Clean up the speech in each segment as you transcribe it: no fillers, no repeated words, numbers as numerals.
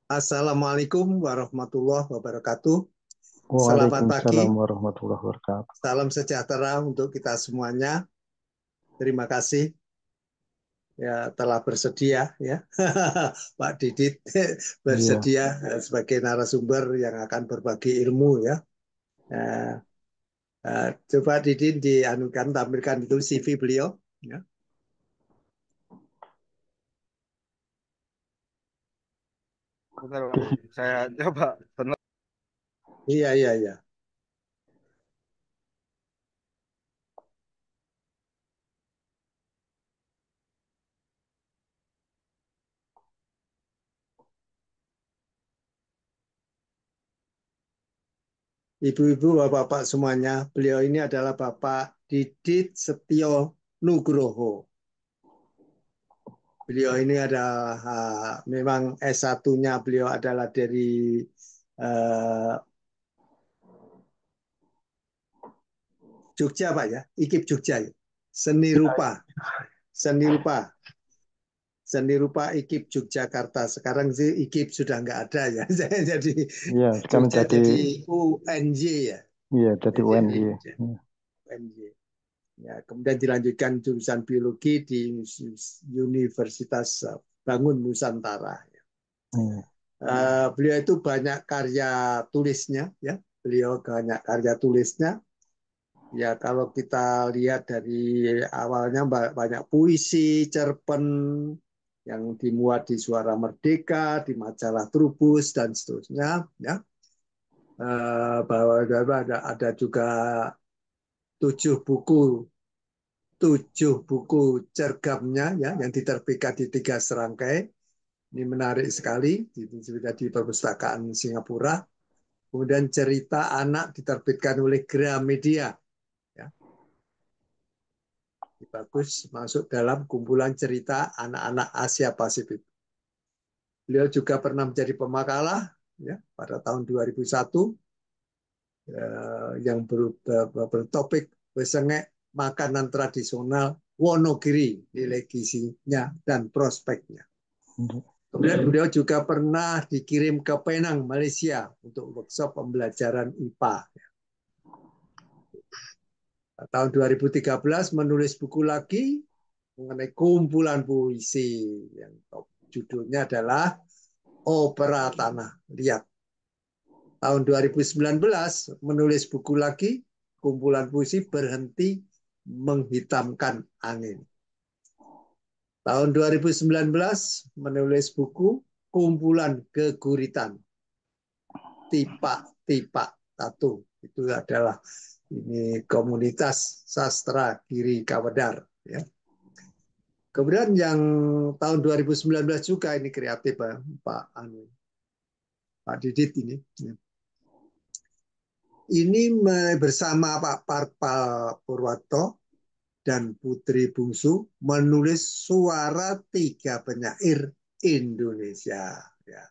Assalamualaikum warahmatullahi wabarakatuh. Selamat pagi, Waalaikumsalam warahmatullahi wabarakatuh. salam sejahtera untuk kita semuanya. Terima kasih ya telah bersedia ya Pak Didit Iya, bersedia sebagai narasumber yang akan berbagi ilmu ya. Eh, Coba Didit dianukan tampilkan itu CV beliau ya. Benar, Pak. Saya coba. Benar. Iya iya iya. Ibu-ibu, bapak-bapak semuanya, beliau ini adalah Bapak Didit Setio Nugroho. Beliau ini adalah memang S1-nya beliau adalah dari uh, Jogja, Pak ya, IKIP Jogja ya. Seni rupa, seni rupa, seni rupa IKIP Yogyakarta. Sekarang sih IKIP sudah nggak ada ya. Saya jadi iya, sekarang Jogja jadi jadi UNJ ya. iya jadi Jadi UNY. Iya, UNJ. Ya, kemudian dilanjutkan jurusan biologi di Universitas Bangun Nusantara. iya. Beliau itu banyak karya tulisnya ya, beliau banyak karya tulisnya ya. Kalau kita lihat dari awalnya banyak puisi, cerpen yang dimuat di Suara Merdeka, di majalah Trubus dan seterusnya ya. Bahwa ada juga 7 buku 7 buku cergamnya ya yang diterbitkan di 3 serangkai. Ini menarik sekali, sudah di perpustakaan Singapura. Kemudian cerita anak diterbitkan oleh Gramedia. Ya, bagus, masuk dalam kumpulan cerita anak-anak Asia Pasifik. Beliau juga pernah menjadi pemakalah ya, pada tahun 2001 yang bertopik Besengek Makanan Tradisional Wonogiri, legasinya dan prospeknya. Kemudian beliau juga pernah dikirim ke Penang, Malaysia untuk workshop pembelajaran IPA. Tahun 2013 menulis buku lagi mengenai kumpulan puisi yang top. Judulnya adalah Opera Tanah Liat. Tahun 2019 menulis buku lagi, kumpulan puisi Berhenti Menghitamkan Angin. Tahun 2019 menulis buku kumpulan Geguritan, Tipak-Tipak Tatu. Itu adalah ini komunitas sastra Giri Kawedar ya. Kemudian yang tahun 2019 juga ini kreatif Pak Didit ini. Ini bersama Pak Parpal Purwato dan Putri Bungsu menulis Suara Tiga Penyair Indonesia. Ya.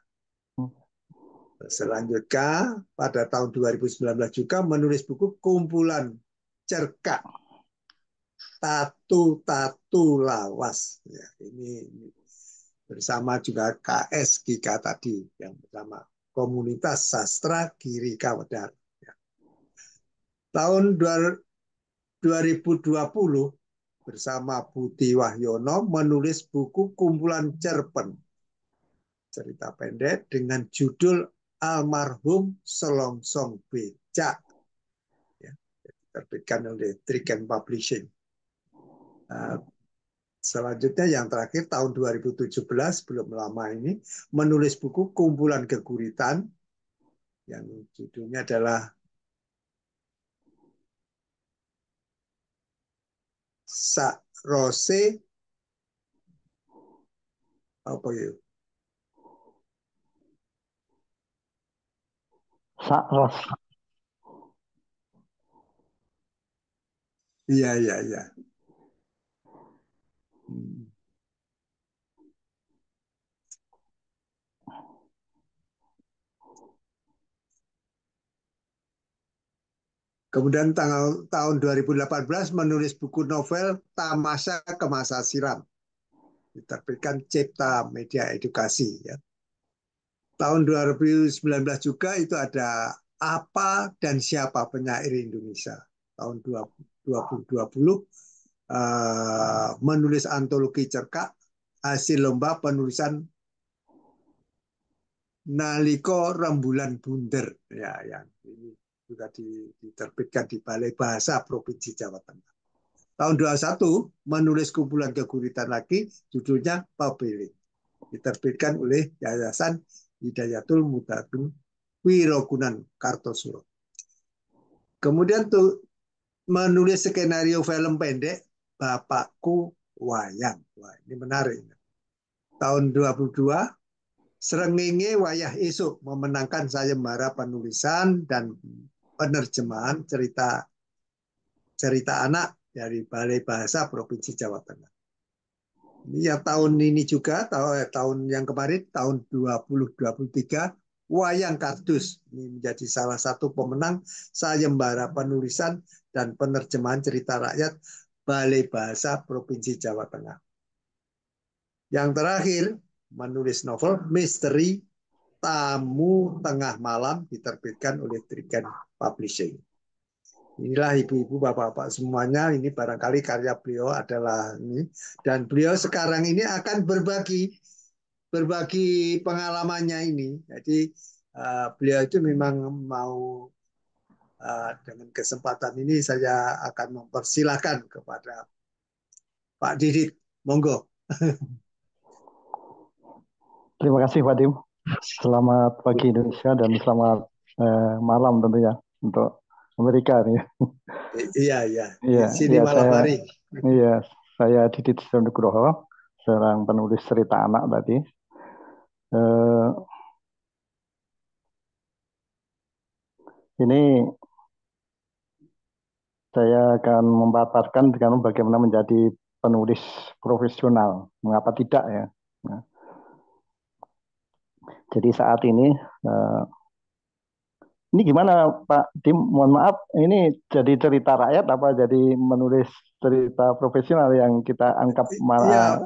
Selanjutnya pada tahun 2019 juga menulis buku kumpulan cerkak Tatu Lawas. Ya, ini bersama juga KS Gika tadi yang bersama Komunitas Sastra Giri Kawedar. Ya. Tahun 2020 bersama Budi Wahyono menulis buku kumpulan cerpen cerita pendek dengan judul Almarhum Selongsong Becak, ya, diterbitkan oleh Trigen Publishing. Selanjutnya yang terakhir tahun 2017 belum lama ini menulis buku kumpulan geguritan yang judulnya adalah Sak Rose apa ya? Sakros. Iya iya iya. Hmm. Kemudian tahun 2018 menulis buku novel Tamasya ke Masa Silam, diterbitkan Cipta Media Edukasi. Ya. tahun 2019 juga itu ada apa dan siapa penyair Indonesia. Tahun 2020 menulis antologi cerkak hasil lomba penulisan Naliko Rembulan Bunder. Ya, yang ini juga diterbitkan di Balai Bahasa Provinsi Jawa Tengah. Tahun 21 menulis kumpulan keguritan lagi, judulnya Pabele. Diterbitkan oleh Yayasan Hidayatul Mutadun Wirogunan Kartosuro. Kemudian tuh menulis skenario film pendek Bapakku Wayang. Wah, ini menarik. Tahun 22 Srengenge Wayah Esuk memenangkan sayembara penulisan dan penerjemahan cerita anak dari Balai Bahasa Provinsi Jawa Tengah. Ini yang tahun ini juga, tahun yang kemarin, tahun 2023, Wayang Kardus ini menjadi salah satu pemenang sayembara penulisan dan penerjemahan cerita rakyat Balai Bahasa Provinsi Jawa Tengah. Yang terakhir, menulis novel misteri Tamu Tengah Malam diterbitkan oleh Trigen Publishing. Inilah ibu-ibu, bapak-bapak semuanya, ini barangkali karya beliau adalah ini. Dan beliau sekarang ini akan berbagi pengalamannya ini. Jadi beliau itu memang mau dengan kesempatan ini saya akan mempersilahkan kepada Pak Didit. Monggo. Terima kasih Pak Dim. Selamat pagi Indonesia dan selamat malam tentunya untuk Amerika nih. Iya, iya. Iya, Di sini malam hari. Iya, saya Didit Nugroho, seorang penulis cerita anak tadi. Ini saya akan memaparkan dengan bagaimana menjadi penulis profesional. Mengapa tidak ya? Nah, jadi saat ini gimana Pak Dim? Mohon maaf, ini jadi cerita rakyat apa jadi menulis cerita profesional yang kita anggap Ya,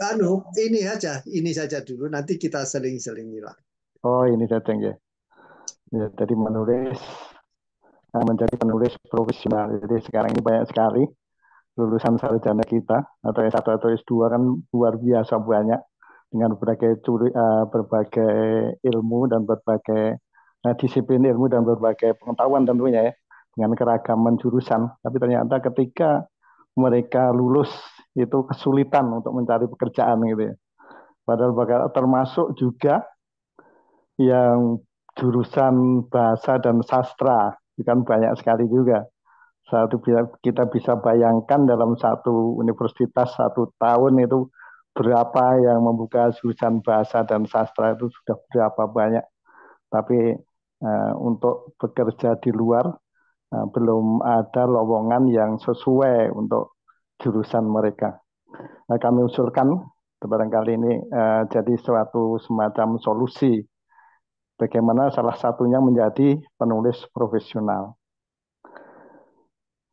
ini saja dulu. Nanti kita seling-selingilah. Oh, ini saja ya. Ya, jadi menjadi penulis profesional. Jadi sekarang ini banyak sekali lulusan sarjana kita atau S1 atau S2 kan luar biasa banyak dengan berbagai ilmu dan berbagai disiplin ilmu dan berbagai pengetahuan tentunya ya, dengan keragaman jurusan. Tapi ternyata ketika mereka lulus itu kesulitan untuk mencari pekerjaan gitu ya. Padahal termasuk juga yang jurusan bahasa dan sastra kan banyak sekali juga. Kita bisa bayangkan dalam satu universitas 1 tahun itu berapa yang membuka jurusan bahasa dan sastra itu sudah berapa banyak. Tapi untuk bekerja di luar belum ada lowongan yang sesuai untuk jurusan mereka. Kami usulkan barangkali ini jadi suatu semacam solusi bagaimana salah satunya menjadi penulis profesional.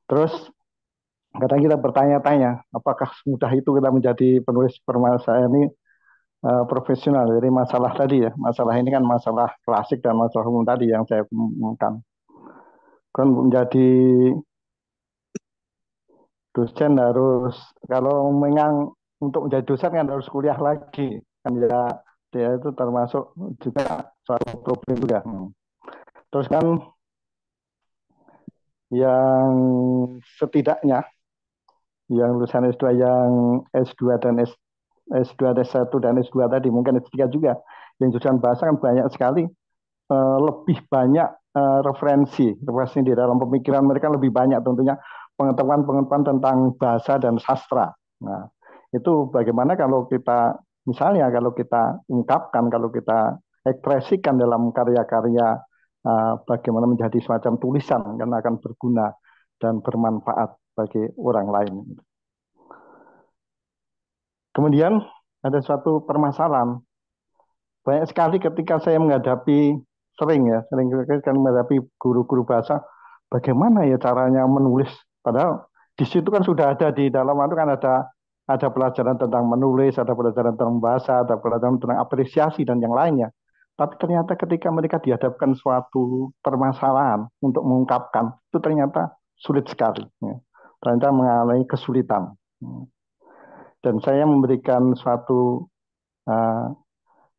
Terus kadang kita bertanya-tanya, apakah semudah itu kita menjadi penulis permasalahan ini profesional? Jadi masalah tadi ya, masalah ini kan masalah klasik dan masalah umum tadi yang saya umumkan. Kan menjadi dosen harus, kalau memang untuk menjadi dosen kan harus kuliah lagi. Kan ya, dia itu termasuk juga suatu problem juga. Terus kan yang setidaknya yang lulusan S2 S2 dan S1 dan S2 tadi, mungkin S3 juga, yang jurusan bahasa kan banyak sekali, lebih banyak referensi di dalam pemikiran mereka lebih banyak tentunya pengetahuan tentang bahasa dan sastra. Nah, itu bagaimana kalau kita, misalnya kalau kita ungkapkan, kalau kita ekspresikan dalam karya-karya, bagaimana menjadi semacam tulisan, kan akan berguna dan bermanfaat bagi orang lain. Kemudian ada suatu permasalahan. Banyak sekali ketika saya sering menghadapi guru-guru bahasa, bagaimana ya caranya menulis. Padahal di situ kan sudah ada, di dalam itu kan ada pelajaran tentang menulis, ada pelajaran tentang bahasa, ada pelajaran tentang apresiasi dan yang lainnya. Tapi ternyata ketika mereka dihadapkan suatu permasalahan untuk mengungkapkan, itu ternyata sulit sekali. Ya. Ternyata mengalami kesulitan. Dan saya memberikan suatu uh,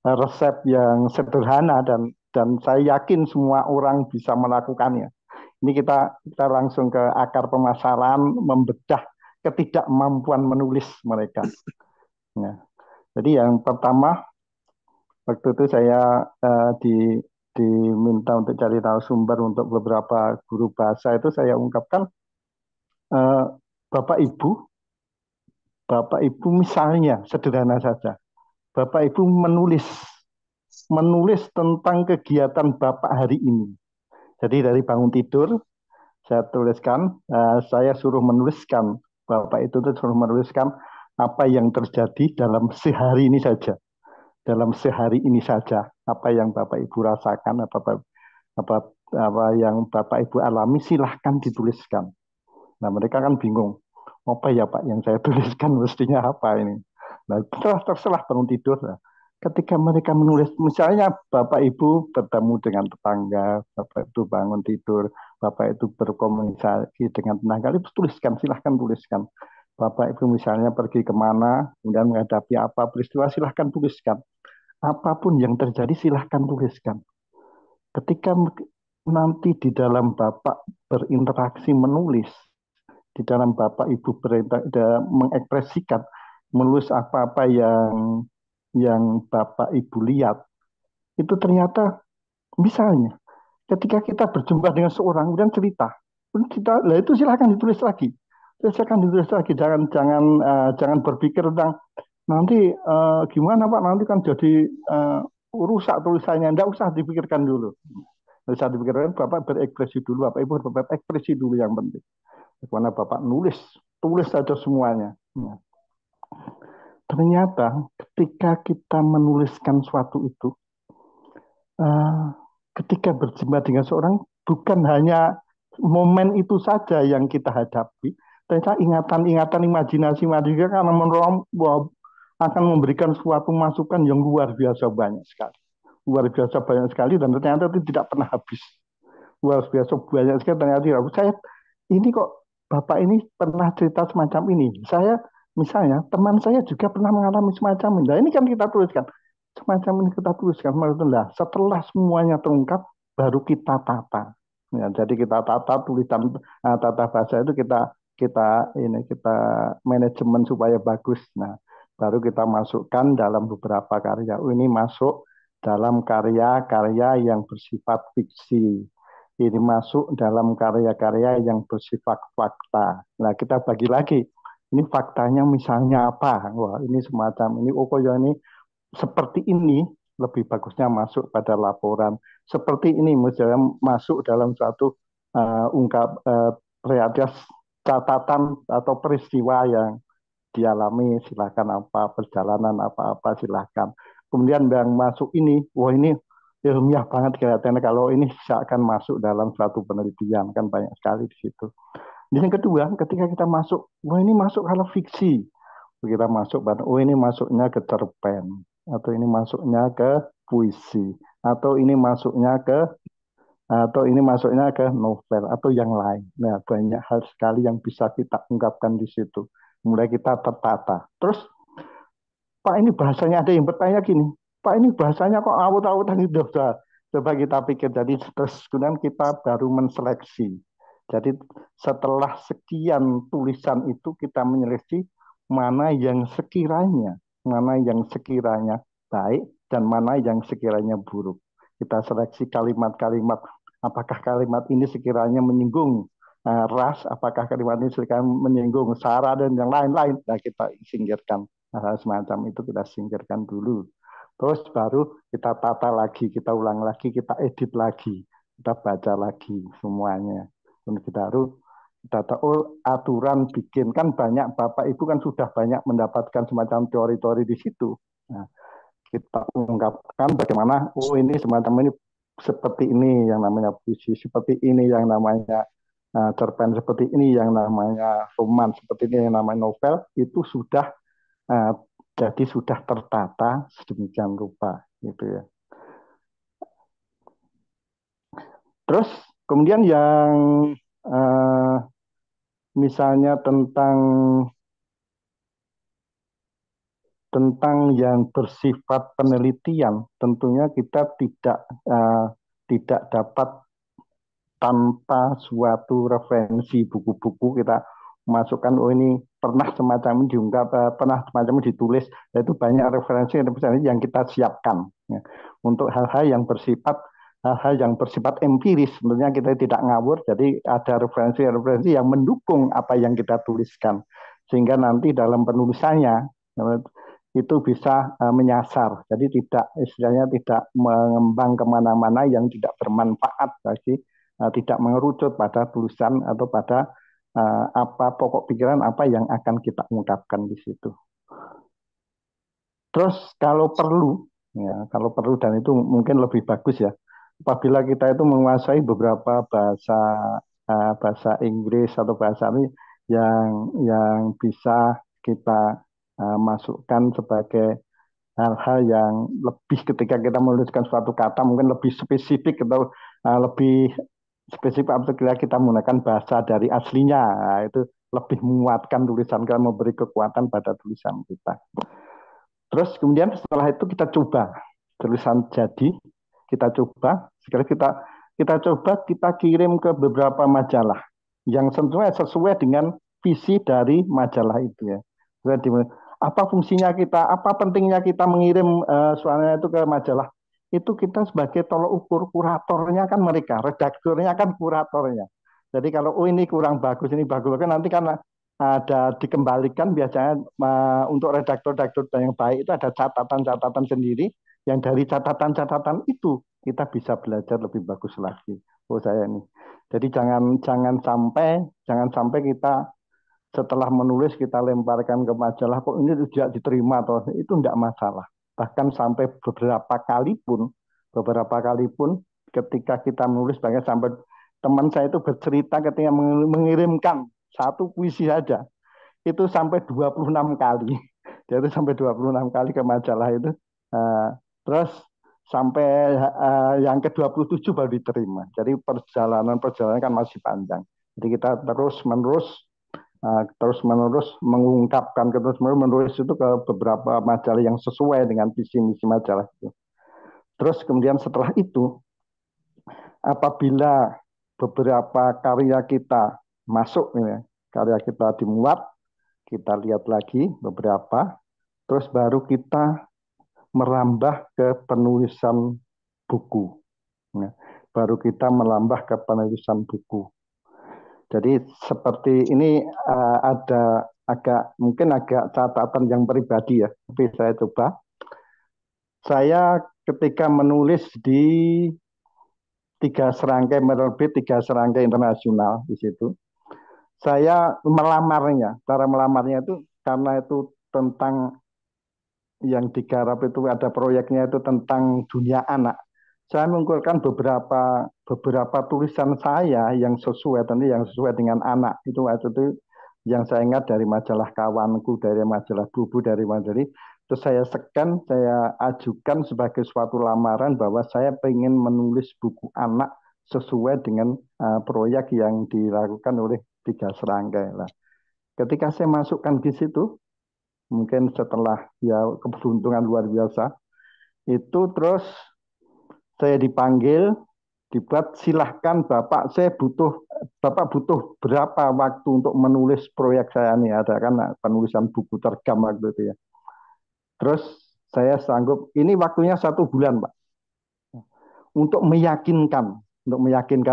resep yang sederhana dan saya yakin semua orang bisa melakukannya. Ini kita langsung ke akar permasalahan, membedah ketidakmampuan menulis mereka. Ya. Jadi yang pertama, waktu itu saya diminta untuk cari tahu sumber untuk beberapa guru bahasa itu saya ungkapkan, uh, Bapak Ibu misalnya sederhana saja, Bapak Ibu menulis tentang kegiatan Bapak hari ini. Jadi dari bangun tidur saya tuliskan, saya suruh menuliskan, Bapak itu tuh suruh menuliskan apa yang terjadi dalam sehari ini saja. Dalam sehari ini saja, apa yang Bapak Ibu rasakan, apa yang Bapak Ibu alami, silahkan dituliskan. Nah, mereka kan bingung, apa ya Pak yang saya tuliskan, mestinya apa ini? Nah, terserah bangun tidur. Nah, ketika mereka menulis, misalnya Bapak Ibu bertemu dengan tetangga, Bapak itu bangun tidur, Bapak itu berkomunikasi dengan tetangga, itu tuliskan, silahkan tuliskan. Bapak Ibu misalnya pergi kemana, kemudian menghadapi apa peristiwa, silahkan tuliskan. Apapun yang terjadi, silahkan tuliskan. Ketika nanti di dalam Bapak berinteraksi menulis, di dalam Bapak Ibu mengekspresikan, menulis apa-apa yang Bapak Ibu lihat, itu ternyata misalnya ketika kita berjumpa dengan seorang dan cerita, lah itu silahkan ditulis lagi, jangan berpikir tentang nanti gimana Pak, nanti kan jadi rusak tulisannya, enggak usah dipikirkan dulu. Nggak usah dipikirkan, Bapak berekspresi dulu, Bapak Ibu berekspresi dulu yang penting. Karena Bapak tulis saja semuanya. Nah, ternyata ketika kita menuliskan suatu itu, uh, ketika berjumpa dengan seorang, bukan hanya momen itu saja yang kita hadapi, ternyata ingatan-ingatan imajinasi karena akan memberikan suatu masukan yang luar biasa banyak sekali, dan ternyata itu tidak pernah habis. Luar biasa banyak sekali ternyata. Saya ini kok Bapak ini pernah cerita semacam ini. Saya misalnya teman saya juga pernah mengalami semacam ini. Nah, ini kan kita tuliskan. Semacam ini kita tuliskan. Nah, setelah semuanya terungkap, baru kita tata. Ya, jadi kita tata tulisan, tata bahasa itu kita manajemen supaya bagus. Nah, baru kita masukkan dalam beberapa karya. Ini masuk dalam karya-karya yang bersifat fiksi. Ini masuk dalam karya-karya yang bersifat fakta. Nah, kita bagi lagi. Ini faktanya misalnya apa? Wah, ini semacam ini. Oh, ya ini seperti ini, lebih bagusnya masuk pada laporan. Seperti ini, misalnya masuk dalam suatu catatan atau peristiwa yang dialami, silakan apa, perjalanan apa-apa, silakan. Kemudian yang masuk ini, wah ini ilmiah banget kelihatannya, kalau ini akan masuk dalam suatu penelitian, kan banyak sekali di situ. Dan yang kedua, ketika kita masuk, wah ini masuk kalau fiksi, kita masuk, oh ini masuknya ke cerpen, atau ini masuknya ke puisi, atau ini masuknya ke novel atau yang lain. Nah, banyak hal sekali yang bisa kita ungkapkan di situ. Mulai kita tertata. Terus Pak ini bahasanya, ada yang bertanya gini, Pak ini bahasanya kok awut-awutan itu. Coba kita pikir, jadi terus kemudian kita baru menseleksi. Jadi setelah sekian tulisan itu kita menyeleksi mana yang sekiranya baik dan mana yang sekiranya buruk. Kita seleksi kalimat-kalimat, apakah kalimat ini sekiranya menyinggung ras, apakah kalimat ini sekiranya menyinggung sara dan yang lain-lain. Nah, kita singkirkan. Semacam itu kita singkirkan dulu. Terus baru kita tata lagi, kita ulang lagi, kita edit lagi, kita baca lagi semuanya. Dan kita tahu aturan bikin, kan banyak Bapak Ibu kan sudah banyak mendapatkan semacam teori-teori di situ. Nah, kita ungkapkan bagaimana, oh ini semacam ini, seperti ini yang namanya puisi, seperti ini yang namanya cerpen, seperti ini yang namanya roman, seperti ini yang namanya novel, itu sudah jadi sudah tertata sedemikian rupa gitu ya. Terus kemudian yang eh, misalnya tentang yang bersifat penelitian, tentunya kita tidak dapat tanpa suatu referensi buku-buku kita masukkan, oh ini pernah semacam ini diungkap, pernah semacam ini ditulis, yaitu banyak referensi yang kita siapkan ya. Untuk hal-hal yang bersifat empiris, tentunya kita tidak ngawur, jadi ada referensi-referensi yang mendukung apa yang kita tuliskan, sehingga nanti dalam penulisannya itu bisa menyasar, jadi istilahnya tidak mengembang kemana-mana yang tidak bermanfaat bagi, tidak mengerucut pada tulisan atau pada apa pokok pikiran apa yang akan kita ungkapkan di situ. Terus kalau perlu dan itu mungkin lebih bagus ya, apabila kita itu menguasai beberapa bahasa Inggris atau bahasa ini yang bisa kita masukkan sebagai hal-hal yang lebih ketika kita menuliskan suatu kata mungkin lebih spesifik atau lebih spesifik apabila kita menggunakan bahasa dari aslinya. Nah, itu lebih menguatkan tulisan kita, memberi kekuatan pada tulisan kita. Terus kemudian setelah itu kita coba tulisan jadi, kita coba sekali kita coba kita kirim ke beberapa majalah yang sesuai dengan visi dari majalah itu ya. Jadi, apa fungsinya kita, apa pentingnya kita mengirim suaranya itu ke majalah? Itu kita sebagai tolok ukur, kuratornya kan mereka, redakturnya kan kuratornya. Jadi kalau oh ini kurang bagus, ini bagus, kan nanti kan ada dikembalikan biasanya untuk redaktur-redaktur yang baik itu ada catatan-catatan sendiri yang dari catatan-catatan itu kita bisa belajar lebih bagus lagi. Oh saya ini. Jadi jangan sampai kita setelah menulis kita lemparkan ke majalah kok ini tidak diterima atau itu tidak masalah. Bahkan sampai beberapa kali pun ketika kita menulis bahkan sampai teman saya itu bercerita ketika mengirimkan satu puisi saja itu sampai 26 kali. Dia itu sampai 26 kali ke majalah itu. Uh, terus sampai yang ke-27 baru diterima. Jadi perjalanan kan masih panjang. Jadi kita terus-menerus mengungkapkan, terus-menerus menulis itu ke beberapa majalah yang sesuai dengan visi misi majalah itu. Terus kemudian setelah itu, apabila beberapa karya kita masuk, karya kita dimuat, kita lihat lagi beberapa, terus baru kita merambah ke penulisan buku. Baru kita merambah ke penulisan buku. Jadi seperti ini ada mungkin agak catatan yang pribadi ya, tapi saya coba. Saya ketika menulis di 3 serangkai internasional di situ, saya melamarnya. Cara melamarnya itu karena itu tentang yang digarap itu ada proyeknya itu tentang dunia anak. Saya mengumpulkan beberapa tulisan saya yang sesuai dengan anak itu yang saya ingat dari majalah Kawanku, dari majalah Bubu, dari majalah terus saya scan, saya ajukan sebagai suatu lamaran bahwa saya ingin menulis buku anak sesuai dengan proyek yang dilakukan oleh 3 serangkai. Nah, ketika saya masukkan di situ, mungkin setelah ya keberuntungan luar biasa, itu terus saya dipanggil, dibuat silahkan Bapak, Bapak butuh berapa waktu untuk menulis proyek saya nih, ada kan penulisan buku tergam waktu itu ya. Terus saya sanggup, ini waktunya 1 bulan Pak, untuk meyakinkan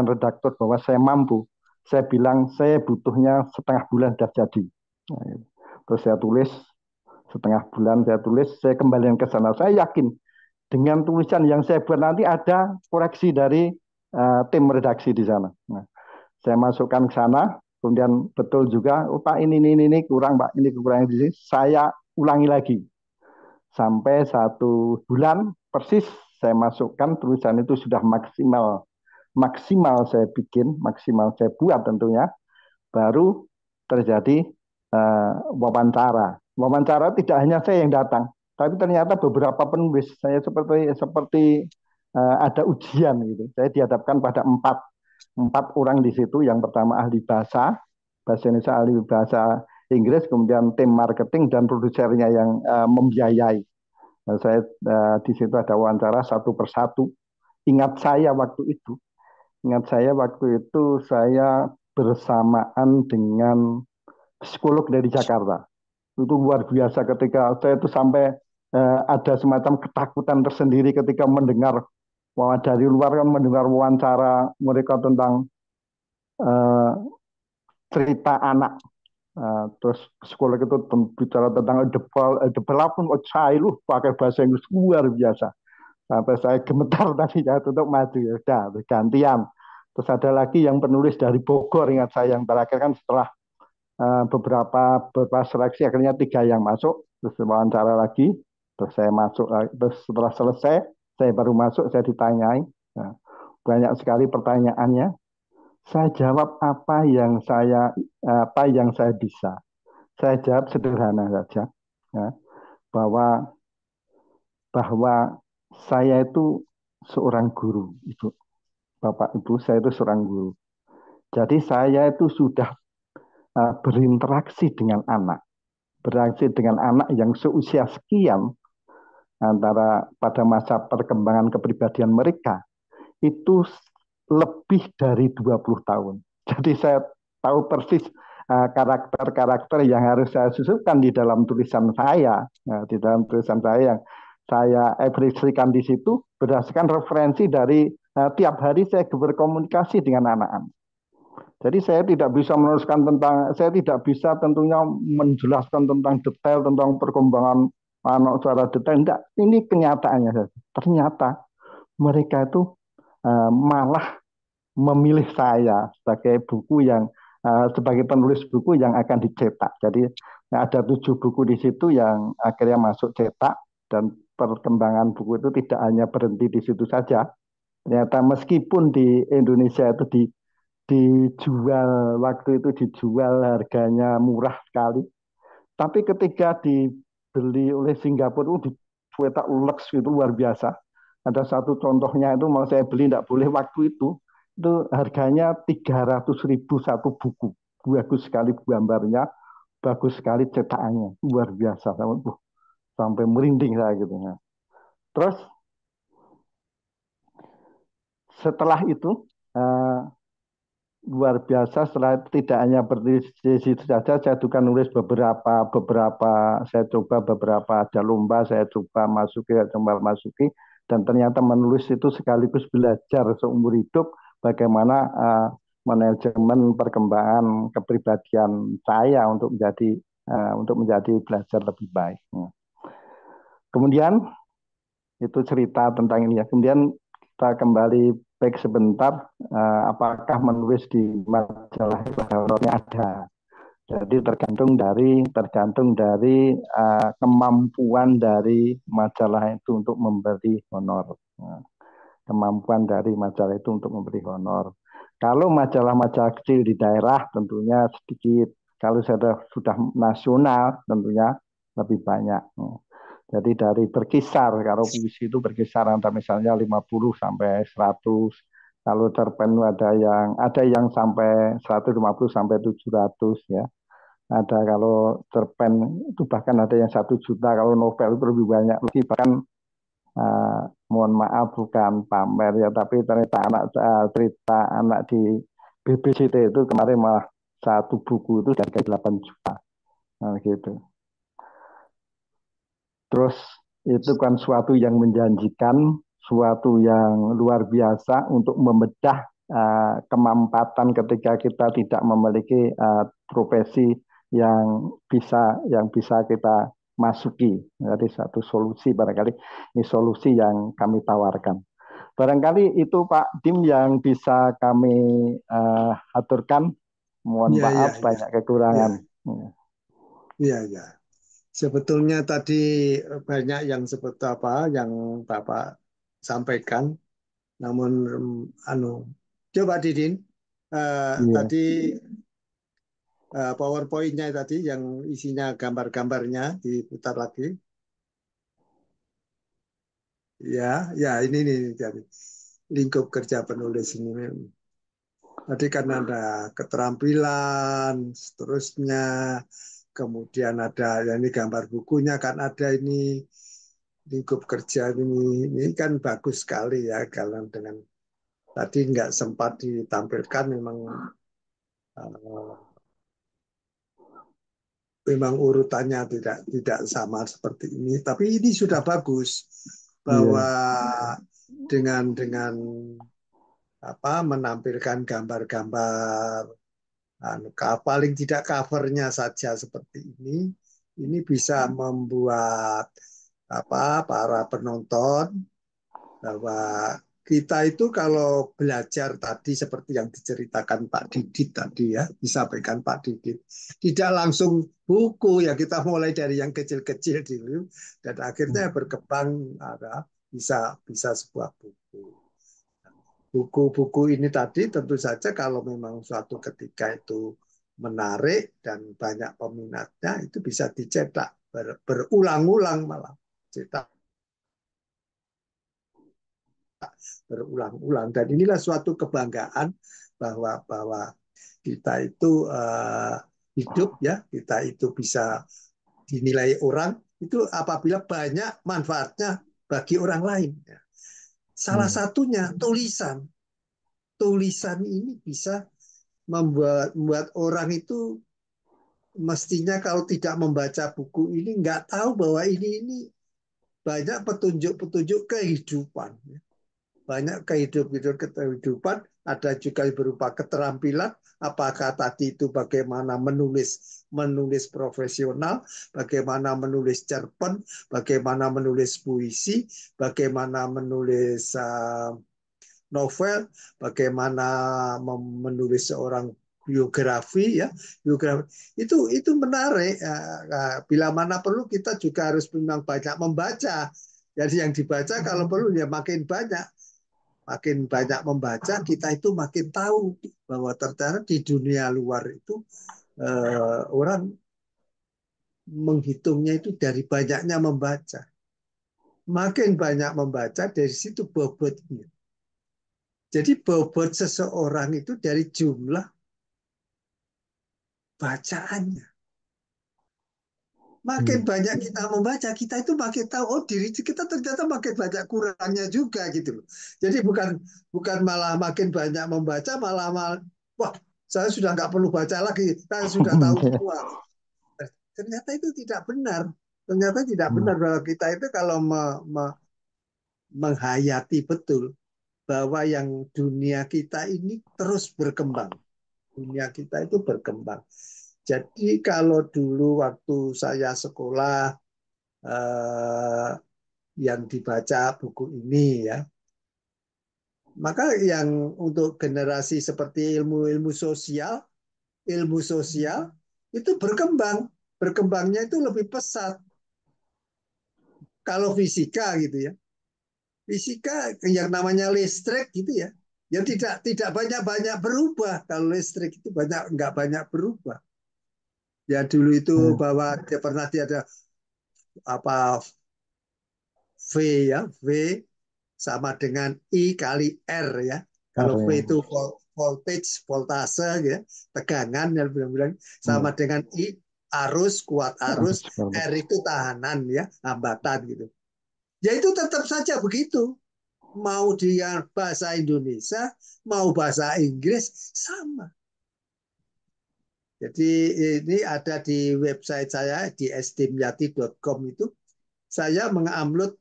redaktur bahwa saya mampu. Saya bilang saya butuhnya setengah bulan sudah jadi. Nah, terus saya tulis, setengah bulan saya tulis, saya kembalikan ke sana. Saya yakin dengan tulisan yang saya buat nanti ada koreksi dari tim redaksi di sana. Nah, saya masukkan ke sana, kemudian betul juga, oh Pak ini kurang Pak, ini kekurangan di sini. Saya ulangi lagi sampai 1 bulan persis saya masukkan tulisan itu sudah maksimal saya bikin, maksimal saya buat tentunya, baru terjadi wawancara. Wawancara tidak hanya saya yang datang, tapi ternyata beberapa penulis saya seperti ada ujian gitu. Saya dihadapkan pada empat orang di situ. Yang pertama ahli bahasa Indonesia, ahli bahasa Inggris, kemudian tim marketing dan produsernya yang membiayai. Nah, saya di situ ada wawancara satu persatu. Ingat saya waktu itu saya bersamaan dengan psikolog dari Jakarta. Itu luar biasa ketika saya itu sampai ada semacam ketakutan tersendiri ketika mendengar dari luar kan mendengar wawancara mereka tentang uh, cerita anak. Terus psikolog itu bicara tentang development of child, pakai bahasa Inggris luar biasa. Sampai saya gemetar tadi ya untuk maju ya udah gantian. Terus ada lagi yang penulis dari Bogor, ingat saya yang terakhir kan setelah beberapa seleksi akhirnya 3 yang masuk, terus wawancara lagi, terus saya masuk, terus setelah selesai saya baru masuk, saya ditanyai. Nah, banyak sekali pertanyaannya. Saya jawab apa yang saya bisa. Saya jawab sederhana saja, ya, bahwa bahwa saya itu seorang guru, Ibu. Bapak Ibu, saya itu seorang guru. Jadi saya itu sudah berinteraksi dengan anak yang seusia sekian antara pada masa perkembangan kepribadian mereka itu lebih dari 20 tahun. Jadi saya tahu persis karakter-karakter yang harus saya susulkan di dalam tulisan saya. Nah, di dalam tulisan saya yang saya ekspresikan di situ berdasarkan referensi dari tiap hari saya berkomunikasi dengan anak-anak. Jadi saya tidak bisa meneruskan saya tidak bisa tentunya menjelaskan tentang detail, tentang perkembangan anak secara detail. Enggak, ini kenyataannya saja. Ternyata mereka itu malah memilih saya sebagai penulis buku yang akan dicetak. Jadi ada 7 buku di situ yang akhirnya masuk cetak dan perkembangan buku itu tidak hanya berhenti di situ saja. Ternyata meskipun di Indonesia itu dijual waktu itu dijual harganya murah sekali, tapi ketika dibeli oleh Singapura itu dicetak lux itu luar biasa. Ada satu contohnya itu mau saya beli tidak boleh waktu itu harganya 300.000 satu buku. Bagus sekali gambarnya, bagus sekali cetakannya, luar biasa. Sampai merinding saya gitu. Nah, terus setelah itu luar biasa, setelah itu tidak hanya berdiri di situ saja, saya juga nulis saya coba beberapa ada lomba, saya coba masuki, dan ternyata menulis itu sekaligus belajar seumur hidup bagaimana manajemen perkembangan kepribadian saya untuk menjadi belajar lebih baik. Kemudian itu cerita tentang ini ya. Kemudian kita kembali back sebentar, apakah menulis di majalah itu honornya ada. Jadi tergantung dari kemampuan dari majalah itu untuk memberi honor. Kemampuan dari majalah itu untuk memberi honor. Kalau majalah-majalah kecil di daerah tentunya sedikit. Kalau sudah nasional tentunya lebih banyak. Jadi dari berkisar, kalau puisi itu berkisar antara misalnya 50 sampai 100. Kalau cerpen ada yang sampai 150 sampai 700 ya. Ada kalau cerpen itu bahkan ada yang 1 juta. Kalau novel itu lebih banyak lagi. Bahkan mohon maaf bukan pamer ya, tapi cerita anak di BBCT itu kemarin malah satu buku itu harga 8 juta. Nah, gitu. Terus itu kan suatu yang menjanjikan, suatu yang luar biasa untuk membedah kemampatan ketika kita tidak memiliki profesi yang bisa kita masuki. Jadi satu solusi barangkali ini solusi yang kami tawarkan. Barangkali itu Pak Dim yang bisa kami aturkan. Mohon Ya, ya, maaf ya, banyak kekurangan. ya, ya. Sebetulnya tadi banyak yang seperti apa yang Bapak sampaikan. Namun, anu, coba Didin, Iya. tadi PowerPoint-nya tadi yang isinya gambar-gambarnya diputar lagi. Ya, ya ini nih jadi lingkup kerja penulis ini. Tadi kan ada keterampilan, seterusnya, kemudian ada ya ini gambar bukunya kan ada ini lingkup kerja ini kan bagus sekali ya kalau dengan tadi nggak sempat ditampilkan memang memang urutannya tidak sama seperti ini, tapi ini sudah bagus bahwa Iya. dengan apa menampilkan gambar-gambar paling tidak covernya saja seperti ini bisa membuat apa para penonton bahwa kita itu kalau belajar tadi seperti yang diceritakan Pak Didit tadi ya, disampaikan Pak Didit, tidak langsung buku ya kita mulai dari yang kecil-kecil dulu dan akhirnya berkembang ada bisa bisa sebuah buku. Buku-buku ini tadi tentu saja kalau memang suatu ketika itu menarik dan banyak peminatnya itu bisa dicetak berulang-ulang malah cetak berulang-ulang dan inilah suatu kebanggaan bahwa kita itu hidup ya kita itu bisa dinilai orang itu apabila banyak manfaatnya bagi orang lain. Salah Hmm. satunya tulisan. Tulisan ini bisa membuat orang itu mestinya kalau tidak membaca buku ini nggak tahu bahwa ini banyak petunjuk-petunjuk kehidupan. Banyak kehidupan, ada juga berupa keterampilan, apakah tadi itu bagaimana menulis menulis profesional, bagaimana menulis cerpen, bagaimana menulis puisi, bagaimana menulis novel, bagaimana menulis seorang biografi ya biografi itu menarik bila mana perlu kita juga harus memang banyak membaca jadi yang dibaca kalau perlu ya makin banyak membaca kita itu makin tahu bahwa ternyata di dunia luar itu orang menghitungnya itu dari banyaknya membaca makin banyak membaca dari situ bobotnya jadi bobot seseorang itu dari jumlah bacaannya. Makin Hmm. banyak kita membaca, kita itu makin tahu, oh diri kita ternyata makin banyak kurangnya juga gitu loh. Jadi bukan bukan malah makin banyak membaca, malah wah saya sudah nggak perlu baca lagi, saya sudah tahu semua. Ternyata itu tidak benar. Ternyata tidak Hmm. benar bahwa kita itu kalau menghayati betul bahwa yang dunia kita ini terus berkembang. Dunia kita itu berkembang. Jadi kalau dulu waktu saya sekolah yang dibaca buku ini ya, maka yang untuk generasi seperti ilmu sosial itu berkembang, berkembangnya itu lebih pesat. Kalau fisika gitu ya, fisika yang namanya listrik gitu ya, yang tidak banyak banyak berubah. Kalau listrik itu nggak banyak berubah. Ya dulu itu Hmm. bahwa dia pernah dia ada apa V ya, V sama dengan I kali R ya. Kalau V Area. itu voltage, voltase ya, tegangan yang bilang Hmm. sama dengan I arus, kuat arus, Harus kalau R itu tahanan ya, hambatan gitu. Ya itu tetap saja begitu. Mau dia bahasa Indonesia, mau bahasa Inggris sama. Jadi ini ada di website saya di sdmyati.com itu saya mengupload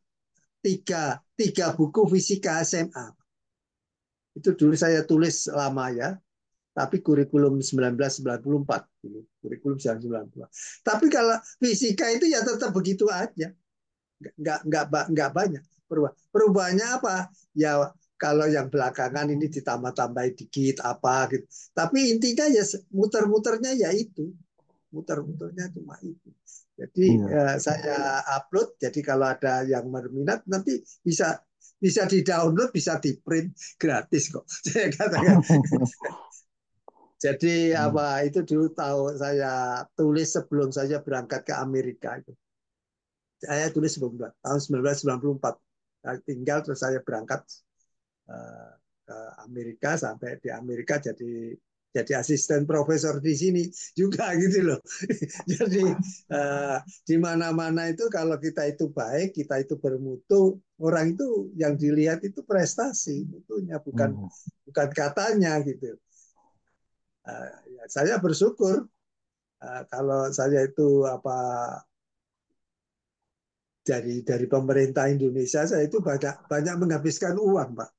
tiga buku fisika SMA. Itu dulu saya tulis lama ya, tapi kurikulum 1994. Kurikulum 1994. Tapi kalau fisika itu ya tetap begitu aja. Nggak banyak perubahan. Perubahannya apa? Ya kalau yang belakangan ini ditambah-tambah dikit apa gitu. Tapi intinya ya muter-muternya ya itu. Muter-muternya cuma itu. Jadi iya. saya upload. Jadi kalau ada yang berminat nanti bisa bisa di-download, bisa di-print gratis kok. Saya katakan. Jadi Hmm. apa itu dulu tahu saya tulis sebelum saya berangkat ke Amerika itu. Saya tulis sebelum tahun 1994. tinggal terus saya berangkat ke Amerika, sampai di Amerika jadi asisten profesor di sini juga gitu loh. Jadi di mana-mana itu kalau kita itu baik, kita itu bermutu, orang itu yang dilihat itu prestasi, mutunya bukan katanya gitu. Ya, saya bersyukur kalau saya itu dari pemerintah Indonesia, saya itu banyak menghabiskan uang, Pak.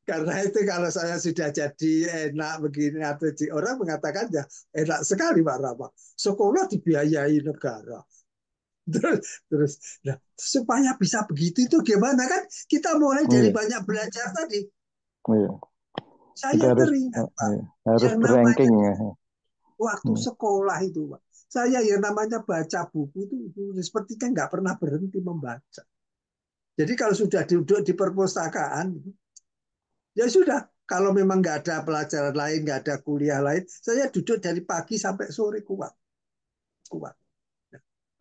Karena itu kalau saya sudah jadi enak begini, atau orang mengatakan ya enak sekali Pak Rama. Sekolah dibiayai negara. Terus nah, supaya bisa begitu itu gimana kan? Kita mulai dari banyak belajar tadi. Saya teringat Pak, harus yang namanya beranking ya. waktu sekolah itu Pak. Saya yang namanya baca buku itu sepertinya nggak pernah berhenti membaca. Jadi kalau sudah duduk di perpustakaan, ya sudah, kalau memang nggak ada pelajaran lain, nggak ada kuliah lain, saya duduk dari pagi sampai sore kuat.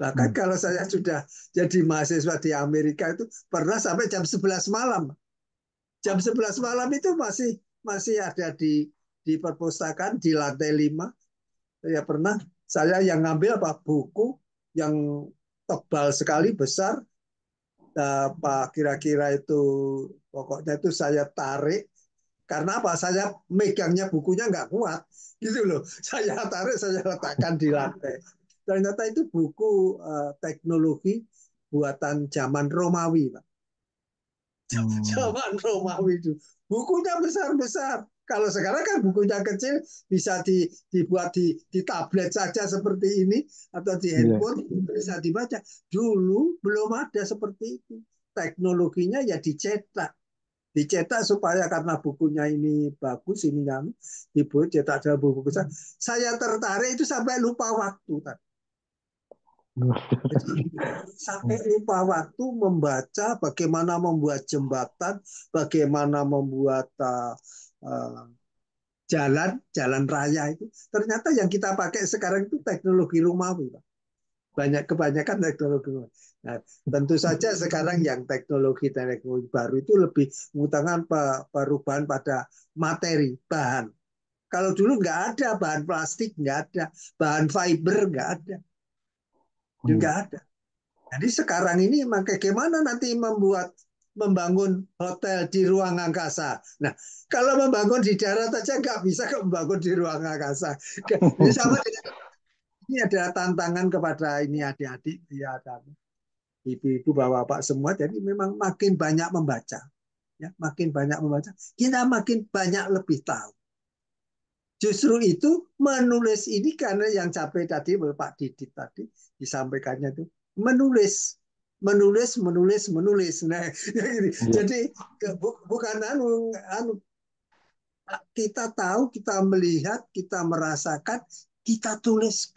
Bahkan kalau saya sudah jadi mahasiswa di Amerika itu pernah sampai jam 11 malam. Jam 11 malam itu masih ada di perpustakaan di lantai 5. Saya yang ngambil buku yang tebal sekali, besar, apa kira-kira itu, pokoknya itu saya tarik. Karena apa? Saya megangnya bukunya nggak kuat, gitu loh. Saya tarik, saya letakkan di lantai. Ternyata itu buku teknologi buatan zaman Romawi, Pak. Zaman Romawi itu. Bukunya besar-besar. Kalau sekarang kan bukunya kecil, bisa dibuat di tablet saja seperti ini, atau di handphone, bisa dibaca. Dulu belum ada seperti itu. Teknologinya ya dicetak supaya karena bukunya ini bagus, ini dibuat cetak dalam buku besar. Saya tertarik itu sampai lupa waktu. Sampai lupa waktu membaca bagaimana membuat jembatan, bagaimana membuat jalan raya itu. Ternyata yang kita pakai sekarang itu teknologi Romawi, Pak. Kebanyakan teknologi. Nah, tentu saja sekarang yang teknologi baru itu lebih mengutamakan perubahan pada materi, bahan. Kalau dulu nggak ada bahan plastik, nggak ada bahan fiber, nggak ada, nggak ada. Jadi sekarang ini bagaimana nanti membangun hotel di ruang angkasa. Nah, kalau membangun di darat saja nggak bisa membangun di ruang angkasa. Ini sama dengan ini adalah tantangan kepada ini adik-adik, ya, dan ibu-ibu, bapak-bapak semua. Jadi memang makin banyak membaca, ya, makin banyak membaca, kita makin banyak lebih tahu. Justru itu menulis ini karena yang capek tadi Pak Didit tadi disampaikannya itu menulis. Nah, jadi bukan kita tahu, kita melihat, kita merasakan, kita tulis.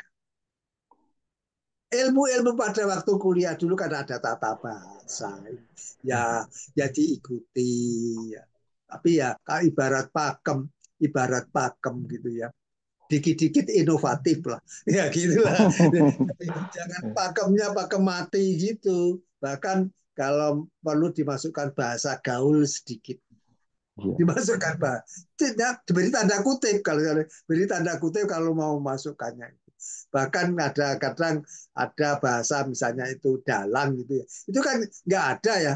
Ilmu-ilmu pada waktu kuliah dulu kan ada tata bahasa, ya diikuti, ya. Tapi ya ibarat pakem gitu ya, dikit-dikit inovatif lah, ya gitulah. Jangan pakemnya pakem mati gitu. Bahkan kalau perlu dimasukkan bahasa gaul sedikit, dimasukkan beri tanda kutip, kalau mau masukkannya. Bahkan ada kadang ada bahasa misalnya itu dalang gitu ya. Itu kan nggak ada ya.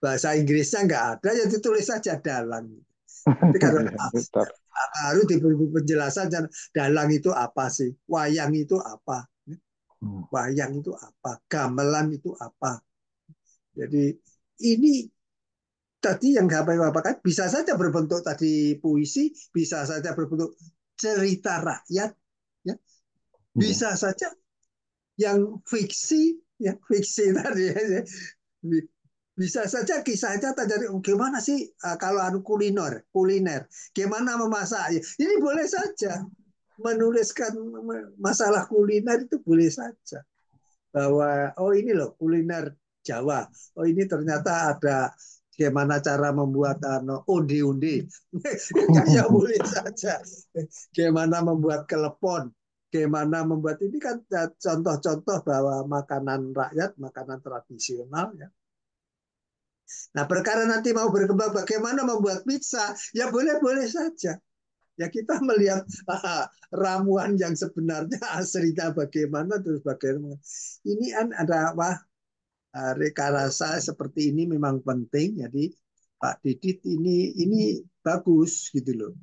Bahasa Inggrisnya nggak ada, ya ditulis saja dalang. Tapi kalau harus diberi penjelasan dalang itu apa sih? Wayang itu apa? Wayang itu apa? Gamelan itu apa? Jadi ini tadi yang Bapak kan bisa saja berbentuk tadi puisi, bisa saja berbentuk cerita rakyat, ya. Bisa saja yang fiksi, ya fiksi tadi, ya. Bisa saja kisahnya dari gimana sih kalau kuliner, gimana memasak. Ini boleh saja menuliskan masalah kuliner, itu boleh saja. Bahwa oh ini loh kuliner Jawa, oh ini ternyata ada gimana cara membuat undi-undi, ya boleh saja. Gimana membuat kelepon, Bagaimana membuat ini kan contoh-contoh bahwa makanan rakyat, makanan tradisional ya. Nah, perkara nanti mau berkembang bagaimana membuat pizza, ya boleh-boleh saja. Ya kita melihat ramuan yang sebenarnya aslinya bagaimana terus bagaimana. Ini kan ada wah reka rasa seperti ini memang penting. Jadi Pak Didit ini bagus gitu loh.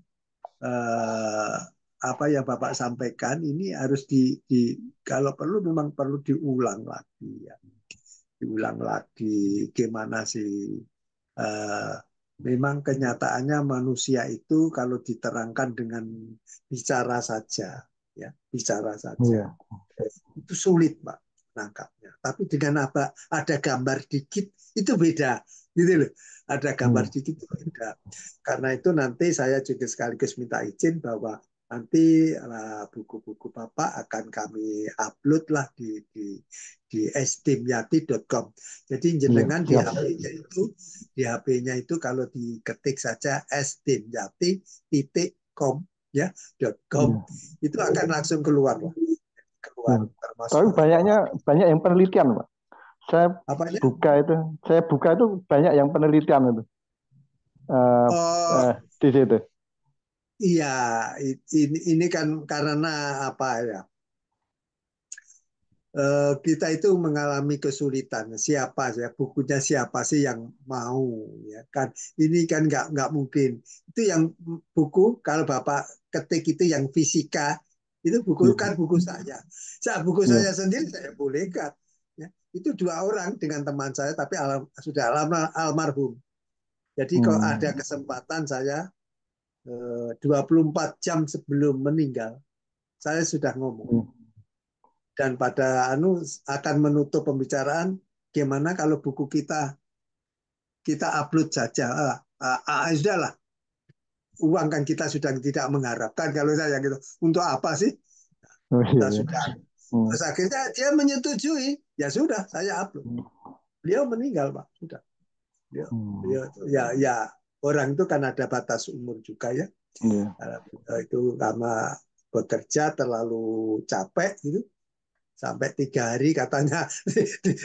Eh, apa yang Bapak sampaikan ini harus kalau perlu memang perlu diulang lagi ya. Diulang lagi gimana sih eh, memang kenyataannya manusia itu kalau diterangkan dengan bicara saja ya bicara saja Iya. itu sulit Pak menangkapnya tapi dengan apa ada gambar dikit itu beda gitu loh ada gambar dikit itu beda karena itu nanti saya juga sekaligus minta izin bahwa nanti buku-buku Bapak akan kami upload lah di sdimyati.com. Jadi Iya, jenengan siap. di HP-nya itu kalau diketik saja sdimyati.com ya .com Iya. itu akan langsung keluar Iya. termasuk Tapi banyak yang penelitian, Pak. Saya apanya buka itu, banyak yang penelitian itu eh, oh di situ. iya ini kan karena apa ya kita itu mengalami kesulitan siapa ya bukunya siapa sih yang mau ya kan ini kan nggak mungkin itu yang buku kalau Bapak ketik itu yang fisika itu buku Iya, kan buku saya buku iya. saya sendiri saya bolehkan ya itu 2 orang dengan teman saya tapi sudah almarhum jadi kalau ada Hmm. kesempatan saya 24 jam sebelum meninggal saya sudah ngomong Hmm. dan pada akan menutup pembicaraan gimana kalau buku kita upload saja sudahlah uang kan kita sudah tidak mengharapkan kalau saya gitu untuk apa sih Oh, iya, kita iya. sudah Hmm. terus akhirnya dia menyetujui ya sudah saya upload beliau meninggal Pak sudah beliau Hmm. ya orang itu kan ada batas umur juga ya Iya. itu karena bekerja terlalu capek gitu sampai 3 hari katanya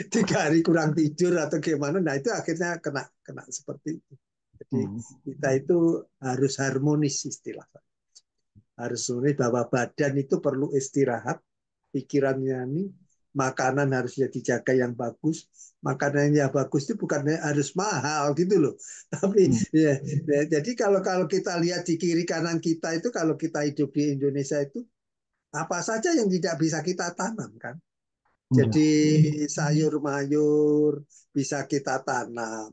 3 hari kurang tidur atau gimana nah itu akhirnya kena kena seperti itu jadi Hmm. kita itu harus harmonis istilahnya harus harmonis bahwa badan itu perlu istirahat pikirannya ini makanan harusnya dijaga yang bagus makanan yang bagus itu bukan harus mahal gitu loh tapi Hmm. ya jadi kalau kalau kita lihat di kiri kanan kita itu kalau kita hidup di Indonesia itu apa saja yang tidak bisa kita tanam kan Iya. jadi sayur mayur bisa kita tanam.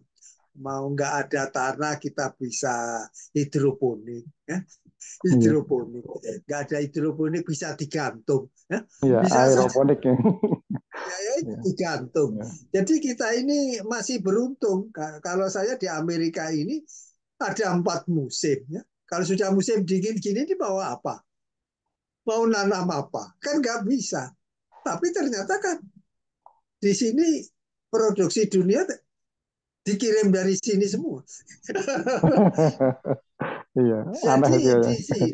Mau nggak ada tanah kita bisa hidroponik. Ya. Iya. Hidroponik. Nggak ada hidroponik bisa digantung. Ya. Iya, Bisa saja aeroponik ya. ya itu Iya. digantung. Iya. Jadi kita ini masih beruntung. Kalau saya di Amerika ini ada 4 musim. Ya. Kalau sudah musim dingin gini di bawah apa? Mau nanam apa? Kan nggak bisa. Tapi ternyata kan di sini produksi dunia dikirim dari sini semua. Iya, aneh Jadi sih ya.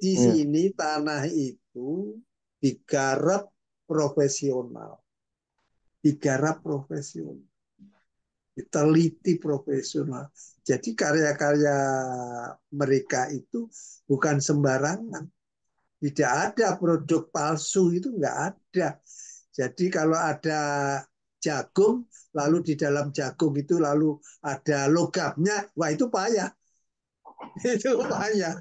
di Iya. sini tanah itu digarap profesional, digarap profesional, diteliti profesional. Jadi karya-karya mereka itu bukan sembarangan. Tidak ada produk palsu itu nggak ada. Jadi kalau ada jagung, lalu di dalam jagung itu lalu ada logamnya, wah itu payah, itu payah.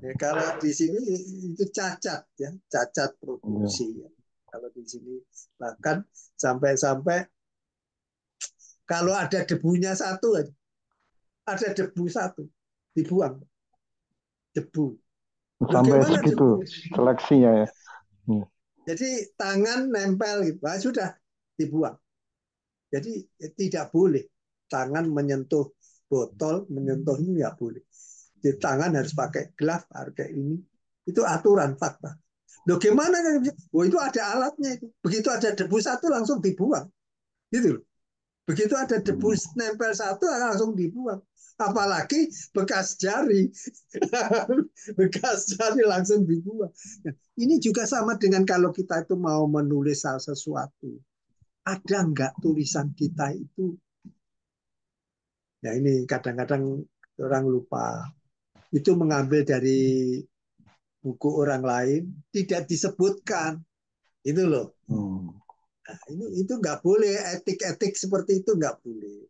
Ya, kalau di sini itu cacat ya, cacat Iya. produksi. Ya. Kalau di sini bahkan sampai-sampai kalau ada debunya satu, ada debu satu dibuang debu. Loh Sampai gimana segitu debu? seleksinya ya. Iya. Jadi tangan nempel gitu, nah, sudah dibuang. Jadi tidak boleh tangan menyentuh botol, menyentuh ini nggak boleh. Jadi tangan harus pakai glove, pakai ini. Itu aturan fakta. Loh gimana kan? Oh itu ada alatnya itu. Begitu ada debu satu langsung dibuang. Gitu loh. Begitu ada debu nempel satu langsung dibuang. Apalagi bekas jari. Bekas jari langsung dibuang. Nah, ini juga sama dengan kalau kita itu mau menulis sesuatu. Ada nggak tulisan kita itu? Ya ini kadang-kadang orang lupa. Itu mengambil dari buku orang lain, tidak disebutkan. Itu loh. Nah, itu nggak boleh, etik-etik seperti itu nggak boleh.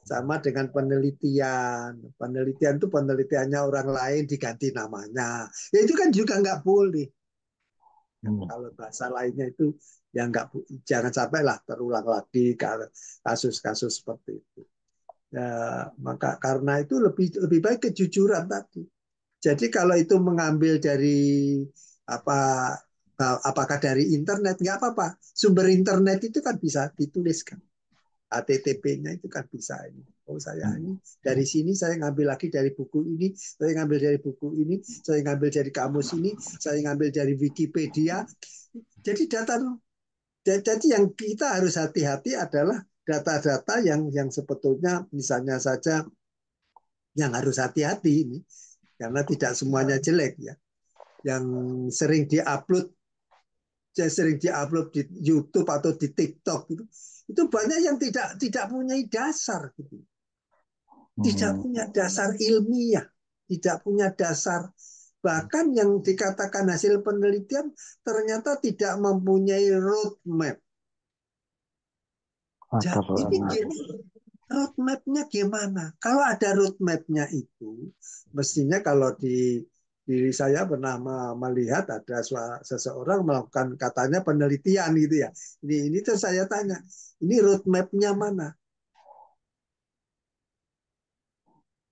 Sama dengan penelitian. Penelitian itu penelitiannya orang lain diganti namanya. Ya itu kan juga nggak boleh. Kalau bahasa lainnya itu ya nggak, jangan sampai lah terulang lagi kasus-kasus seperti itu. Ya, maka karena itu lebih baik kejujuran tadi. Jadi kalau itu mengambil dari apa, apakah dari internet, nggak apa-apa. Sumber internet itu kan bisa dituliskan. HTTP-nya itu kan bisa ini. Oh saya ini dari sini saya ngambil lagi dari buku ini, saya ngambil dari buku ini, saya ngambil dari kamus ini, saya ngambil dari Wikipedia. Jadi yang kita harus hati-hati adalah data-data yang sebetulnya misalnya saja yang harus hati-hati ini karena tidak semuanya jelek ya. Yang sering diupload di YouTube atau di TikTok itu banyak yang tidak punya dasar gitu. Tidak punya dasar ilmiah, tidak punya dasar, bahkan yang dikatakan hasil penelitian ternyata tidak mempunyai roadmap. Jadi roadmap-nya gimana? Kalau ada roadmap-nya itu, mestinya kalau di diri saya pernah melihat ada seseorang melakukan katanya penelitian gitu ya. Ini tuh saya tanya, ini roadmap-nya mana?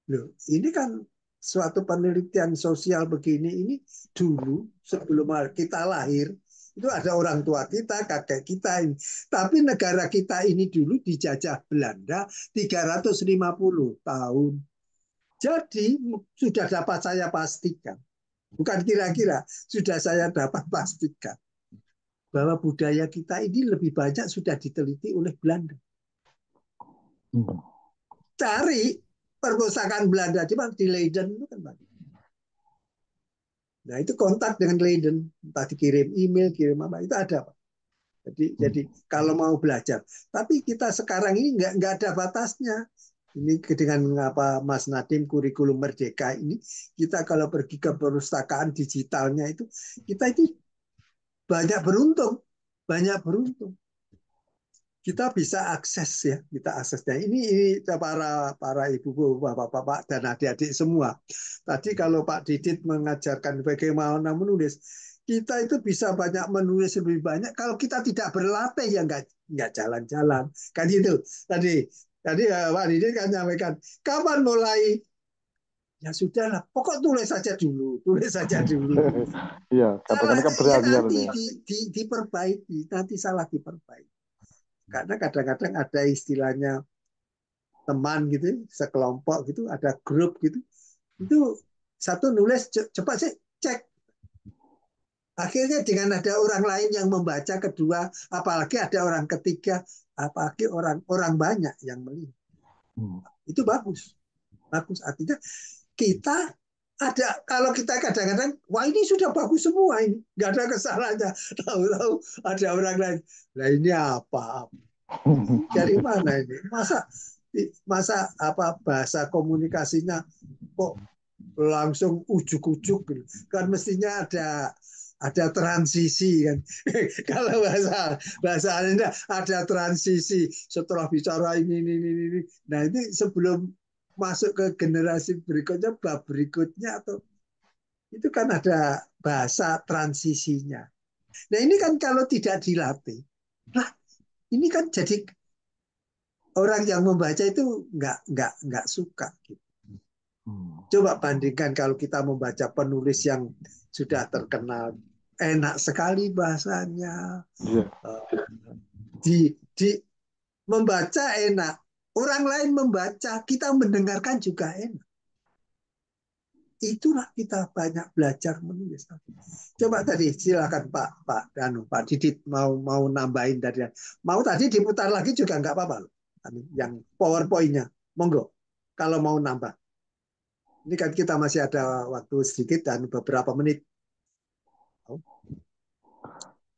Loh, ini kan suatu penelitian sosial begini ini dulu sebelum kita lahir itu ada orang tua kita, kakek kita ini. Tapi negara kita ini dulu dijajah Belanda 350 tahun. Jadi sudah dapat saya pastikan, bukan kira-kira, sudah saya dapat pastikan bahwa budaya kita ini lebih banyak sudah diteliti oleh Belanda. Cari perpustakaan Belanda, cuma di Leiden itu kan banyak. Nah itu kontak dengan Leiden, entah dikirim email, kirim apa, itu ada Pak. Jadi kalau mau belajar, tapi kita sekarang ini nggak ada batasnya. Ini dengan apa Mas Nadiem kurikulum merdeka ini, kita kalau pergi ke perpustakaan digitalnya itu, kita itu banyak beruntung. Kita bisa akses ya, kita aksesnya. Ini para ibu, bapak-bapak dan adik-adik semua. Tadi kalau Pak Didit mengajarkan bagaimana menulis, kita itu bisa banyak menulis lebih banyak. Kalau kita tidak berlatih ya nggak jalan-jalan. Kan itu tadi Pak Didit kan nyampaikan kapan mulai. Ya sudahlah, pokok tulis saja dulu. Iya, Salahnya kadang-kadang ya berat nanti ya. diperbaiki, nanti salah diperbaiki. Karena kadang-kadang ada istilahnya teman gitu, sekelompok gitu, ada grup gitu. Itu satu nulis, coba sih cek. Akhirnya dengan ada orang lain yang membaca, kedua, apalagi ada orang ketiga, apalagi orang banyak yang melihat. Itu bagus. Artinya kita ada, kalau kita kadang-kadang, wah ini sudah bagus semua ini, nggak ada kesalahannya. Tahu-tahu ada orang lain, nah ini apa? Dari mana ini? Masa apa bahasa komunikasinya kok langsung ujuk-ujuk gitu. Kan mestinya ada transisi kan. Kalau bahasa Anda ada transisi setelah bicara ini. Nah, ini sebelum masuk ke generasi berikutnya, bab berikutnya atau itu kan ada bahasa transisinya. Nah, ini kan kalau tidak dilatih, nah ini kan jadi orang yang membaca itu nggak suka gitu. Coba bandingkan kalau kita membaca penulis yang sudah terkenal, enak sekali bahasanya, di membaca enak, orang lain membaca, kita mendengarkan juga enak. Itulah kita banyak belajar menulis. Coba tadi silakan Pak Didit mau nambahin tadi. Mau tadi diputar lagi juga nggak apa-apa. yang PowerPoint-nya. Monggo, kalau mau nambah. Ini kan kita masih ada waktu sedikit dan beberapa menit.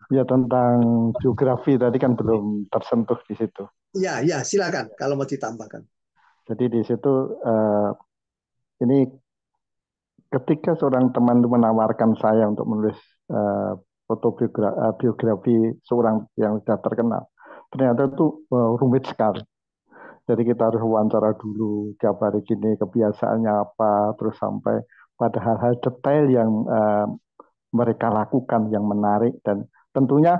Ya, tentang geografi tadi kan belum tersentuh di situ. Ya, silakan kalau mau ditambahkan. Jadi di situ ini ketika seorang teman itu menawarkan saya untuk menulis biografi seorang yang sudah terkenal, ternyata itu rumit sekali. Jadi kita harus wawancara dulu tiap hari gini kebiasaannya apa, terus sampai pada hal-hal detail yang mereka lakukan yang menarik, dan tentunya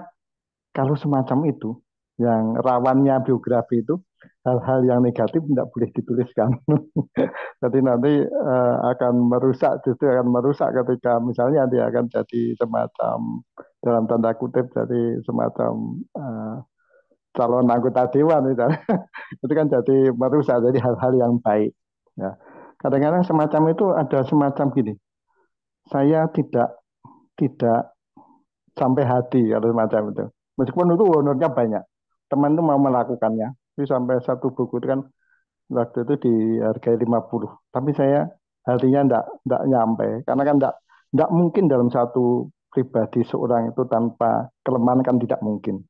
kalau semacam itu, yang rawannya biografi itu, hal-hal yang negatif tidak boleh dituliskan. Jadi nanti akan merusak, justru akan merusak ketika misalnya dia akan jadi semacam, dalam tanda kutip, jadi semacam calon anggota dewan misalnya. Itu kan jadi merusak, jadi hal-hal yang baik. Ya. Kadang-kadang semacam itu ada semacam gini, saya tidak sampai hati kalau semacam itu. Meskipun itu honornya banyak, teman itu mau melakukannya. Jadi sampai satu buku itu kan waktu itu dihargai 50. Tapi saya hatinya enggak nyampe. Karena kan enggak mungkin dalam satu pribadi seorang itu tanpa kelemahan, kan tidak mungkin.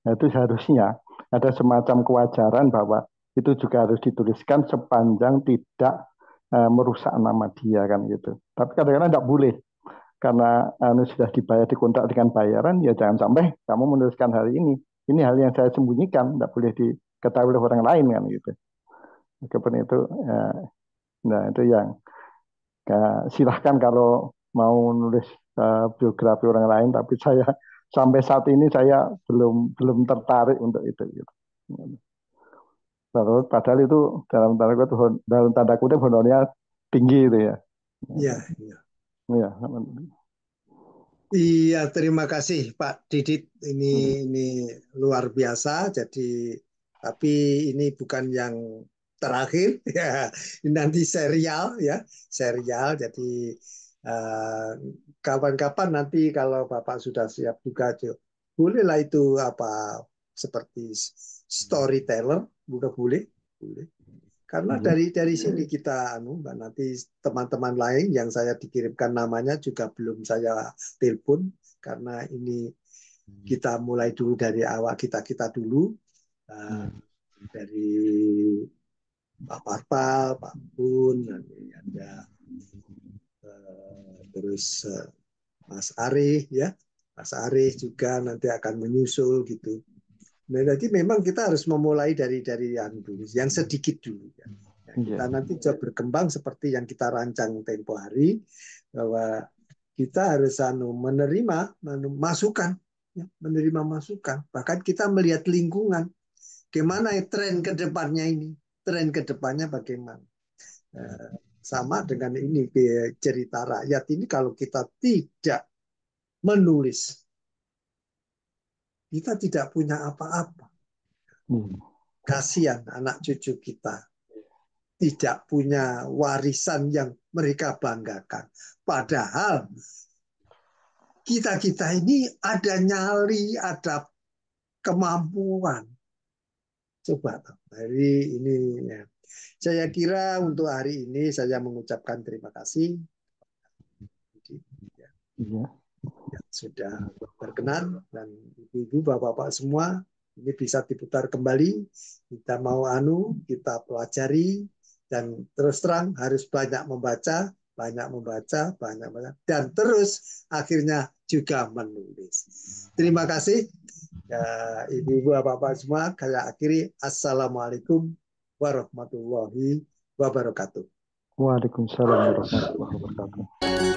Nah, itu seharusnya ada semacam kewajaran bahwa itu juga harus dituliskan sepanjang tidak merusak nama dia kan gitu. Tapi kadang-kadang enggak boleh. Karena sudah dibayar, dikontrak dengan bayaran, ya jangan sampai kamu menuliskan hari ini. Ini hal yang saya sembunyikan, tidak boleh diketahui oleh orang lain kan gitu. Meskipun itu, nah itu yang silahkan kalau mau nulis biografi orang lain, tapi saya sampai saat ini saya belum tertarik untuk itu. Gitu. Padahal itu dalam tanda kutip honornya tinggi itu ya. Iya. Iya. Iya, terima kasih Pak Didit. Ini luar biasa. Jadi, tapi ini bukan yang terakhir ya. Ini nanti serial ya, serial. Jadi eh, kapan-kapan nanti kalau Bapak sudah siap juga, bolehlah itu apa seperti storyteller, bukan boleh, boleh. Karena dari sini kita nanti teman-teman lain yang saya dikirimkan namanya juga belum saya telepon karena ini kita mulai dulu dari awal kita dulu dari Pak Parpal, Pak Pun, nanti ada terus Mas Arif ya, Mas Arif juga nanti akan menyusul gitu. Nah, jadi memang kita harus memulai dari yang dulu, yang sedikit dulu ya. Kita nanti coba berkembang seperti yang kita rancang tempo hari, bahwa kita harus menerima masukan, ya, menerima masukan. Bahkan kita melihat lingkungan, gimana tren ke depannya ini, tren ke depannya bagaimana. Sama dengan ini cerita rakyat ini, kalau kita tidak menulis, kita tidak punya apa-apa. Kasihan anak cucu kita tidak punya warisan yang mereka banggakan. Padahal kita ini ada nyali, ada kemampuan. Coba hari ini ya. Saya kira untuk hari ini saya mengucapkan terima kasih yang sudah berkenan, dan ibu-ibu, bapak-bapak semua, ini bisa diputar kembali. Kita mau kita pelajari, dan terus terang harus banyak membaca, dan terus akhirnya juga menulis. Terima kasih ya, ibu-ibu, bapak-bapak semua. Saya akhiri, assalamualaikum warahmatullahi wabarakatuh. Waalaikumsalam warahmatullahi wabarakatuh.